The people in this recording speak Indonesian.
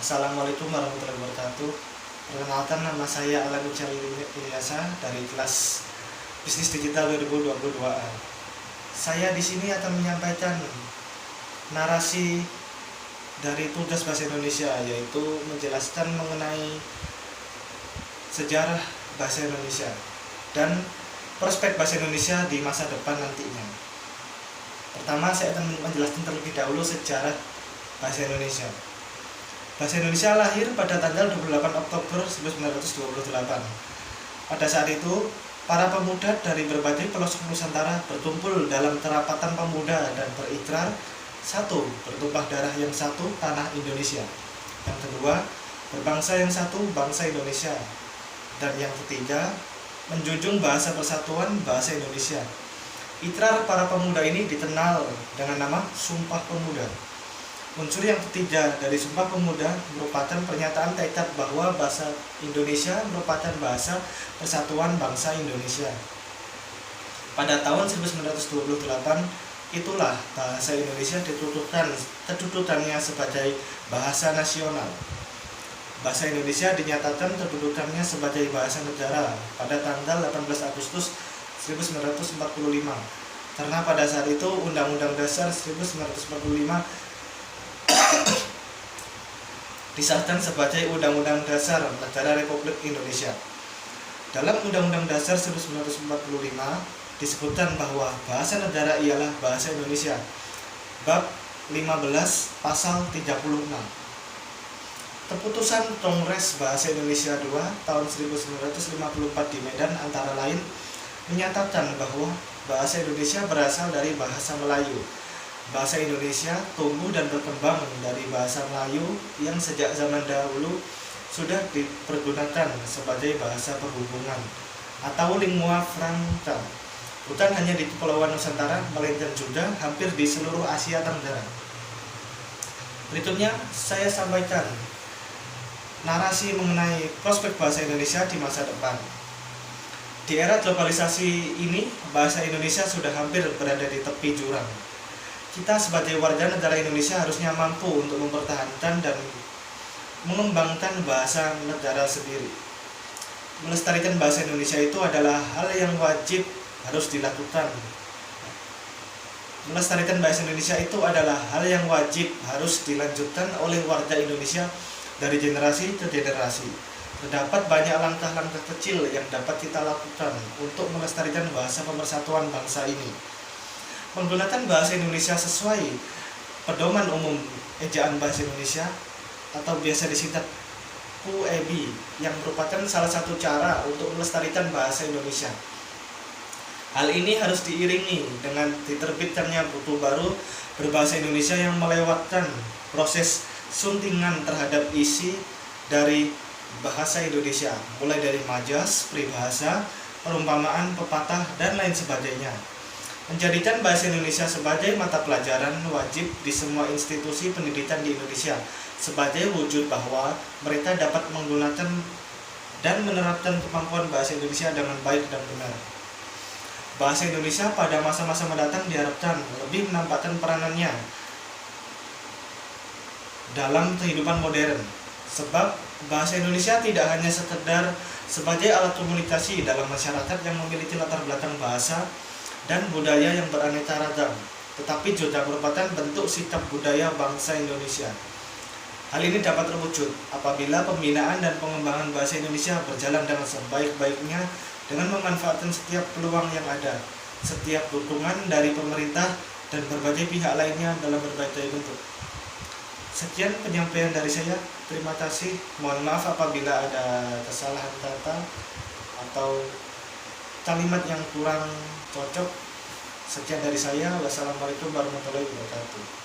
Assalamualaikum warahmatullahi wabarakatuh. Perkenalkan, nama saya Alan Ilyasa dari kelas Bisnis Digital 2022A. Saya di sini akan menyampaikan narasi dari tugas bahasa Indonesia, yaitu menjelaskan mengenai sejarah bahasa Indonesia dan prospek bahasa Indonesia di masa depan nantinya. Pertama, saya akan menjelaskan terlebih dahulu sejarah bahasa Indonesia. Bahasa Indonesia lahir pada tanggal 28 Oktober 1928. Pada saat itu, para pemuda dari berbagai pelosok Nusantara berkumpul dalam kerapatan pemuda dan berikrar, satu, bertumpah darah yang satu, tanah Indonesia. Yang kedua, berbangsa yang satu, bangsa Indonesia. Dan yang ketiga, menjunjung bahasa persatuan, bahasa Indonesia. Ikrar para pemuda ini dikenal dengan nama Sumpah Pemuda. Unsur yang ketiga dari Sumpah Pemuda merupakan pernyataan tekad bahwa bahasa Indonesia merupakan bahasa persatuan bangsa Indonesia. Pada tahun 1928, itulah bahasa Indonesia kedudukannya sebagai bahasa nasional. Bahasa Indonesia dinyatakan kedudukannya sebagai bahasa negara pada tanggal 18 Agustus 1945. Karena pada saat itu Undang-Undang Dasar 1945 disahkan sebagai Undang-Undang Dasar Negara Republik Indonesia. Dalam Undang-Undang Dasar 1945 disebutkan bahwa bahasa negara ialah bahasa Indonesia. Bab 15 Pasal 36. Keputusan Kongres Bahasa Indonesia II tahun 1954 di Medan antara lain menyatakan bahwa bahasa Indonesia berasal dari bahasa Melayu. Bahasa Indonesia tumbuh dan berkembang dari bahasa Melayu yang sejak zaman dahulu sudah dipergunakan sebagai bahasa perhubungan atau lingua franca, bukan hanya di Kepulauan Nusantara, melainkan juga hampir di seluruh Asia Tenggara. Berikutnya saya sampaikan narasi mengenai prospek bahasa Indonesia di masa depan. Di era globalisasi ini, bahasa Indonesia sudah hampir berada di tepi jurang. Kita sebagai warga negara Indonesia harusnya mampu untuk mempertahankan dan mengembangkan bahasa negara sendiri. Melestarikan bahasa Indonesia itu adalah hal yang wajib harus dilakukan. Melestarikan bahasa Indonesia itu adalah hal yang wajib harus dilanjutkan oleh warga Indonesia dari generasi ke generasi. Terdapat banyak langkah-langkah kecil yang dapat kita lakukan untuk melestarikan bahasa pemersatuan bangsa ini. Menggunakan bahasa Indonesia sesuai Pedoman Umum Ejaan Bahasa Indonesia atau biasa disingkat QEB yang merupakan salah satu cara untuk melestarikan bahasa Indonesia. Hal ini harus diiringi dengan diterbitkannya buku baru berbahasa Indonesia yang melewatkan proses suntingan terhadap isi dari bahasa Indonesia, mulai dari majas, peribahasa, perumpamaan, pepatah, dan lain sebagainya. Menjadikan bahasa Indonesia sebagai mata pelajaran wajib di semua institusi pendidikan di Indonesia sebagai wujud bahwa mereka dapat menggunakan dan menerapkan kemampuan bahasa Indonesia dengan baik dan benar. Bahasa Indonesia pada masa-masa mendatang diharapkan lebih menampakkan peranannya dalam kehidupan modern, sebab bahasa Indonesia tidak hanya sekedar sebagai alat komunikasi dalam masyarakat yang memiliki latar belakang bahasa dan budaya yang beraneka ragam, tetapi juga merupakan bentuk sikap budaya bangsa Indonesia. Hal ini dapat terwujud apabila pembinaan dan pengembangan bahasa Indonesia berjalan dengan sebaik-baiknya dengan memanfaatkan setiap peluang yang ada, setiap dukungan dari pemerintah dan berbagai pihak lainnya dalam berbagai bentuk. Sekian penyampaian dari saya. Terima kasih. Mohon maaf apabila ada kesalahan kata atau kalimat yang kurang cocok. Sekian dari saya. Wassalamualaikum warahmatullahi wabarakatuh.